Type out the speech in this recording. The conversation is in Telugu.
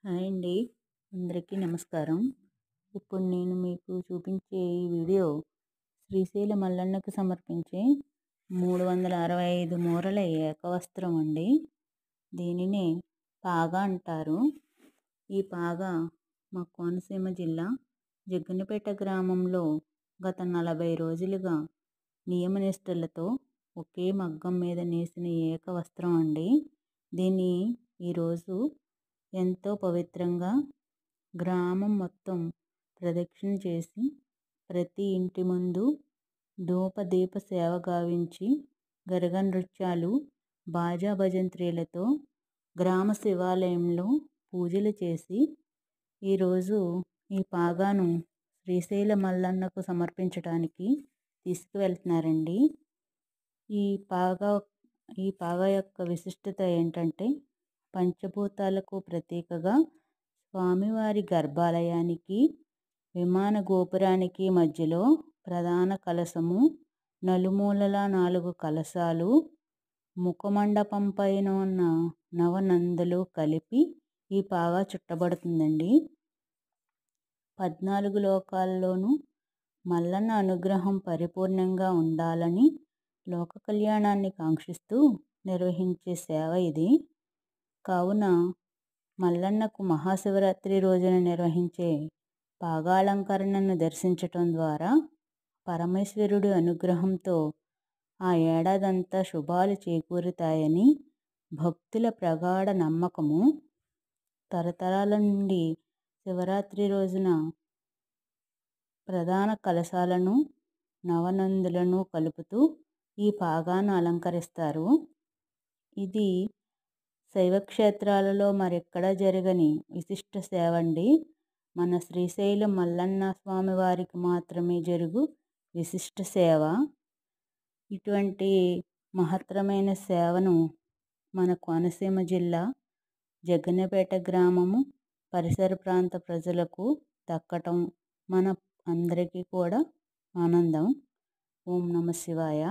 హాయ్ అండి. అందరికీ నమస్కారం. ఇప్పుడు నేను మీకు చూపించే ఈ వీడియో శ్రీశైల మల్లన్నకు సమర్పించే 365 మూరల ఏకవస్త్రం అండి. దీనిని పాగా అంటారు. ఈ పాగా మా కోనసీమ జిల్లా జగ్గన్నపేట గ్రామంలో గత 40 రోజులుగా నియమనిష్టలతో ఒకే మగ్గం మీద నేసిన ఏకవస్త్రం అండి. దీన్ని ఈరోజు ఎంతో పవిత్రంగా గ్రామం మొత్తం ప్రదక్షిణ చేసి ప్రతి ఇంటి ముందు ధూపదీప సేవ గావించి గరగ నృత్యాలు బాజా భజంత్రీలతో గ్రామ శివాలయంలో పూజలు చేసి ఈరోజు ఈ పాగాను శ్రీశైల మల్లన్నకు సమర్పించడానికి తీసుకువెళ్తున్నారండి. ఈ పాగా ఈ పాగా యొక్క విశిష్టత ఏంటంటే పంచభూతాలకు ప్రతీకగా స్వామివారి గర్భాలయానికి విమాన గోపురానికి మధ్యలో ప్రధాన కలశము, నలుమూలల 4 కలశాలు, ముఖమండపం పైన ఉన్న నవనందులు కలిపి ఈ పాగా చుట్టబడుతుందండి. 14 లోకాల్లోనూ మల్లన్న అనుగ్రహం పరిపూర్ణంగా ఉండాలని లోక కళ్యాణాన్ని కాంక్షిస్తూ నిర్వహించే సేవ ఇది. కావున మల్లన్నకు మహాశివరాత్రి రోజున నిర్వహించే పాగాలంకరణను దర్శించటం ద్వారా పరమేశ్వరుడి అనుగ్రహంతో ఆ ఏడాదంతా శుభాలు చేకూరుతాయని భక్తుల ప్రగాఢ నమ్మకము. తరతరాల నుండి శివరాత్రి రోజున ప్రధాన కలశాలను, నవనందులను కలుపుతూ ఈ పాగాను అలంకరిస్తారు. ఇది శైవక్షేత్రాలలో మరెక్కడా జరగని విశిష్ట సేవ అండి. మన శ్రీశైలం మల్లన్న స్వామి వారికి మాత్రమే జరుగు విశిష్ట సేవ. ఇటువంటి మహత్తరమైన సేవను మన కోనసీమ జిల్లా జగ్గన్నపేట గ్రామము పరిసర ప్రాంత ప్రజలకు దక్కటం మన అందరికీ కూడా ఆనందం. ఓం నమ శివాయ.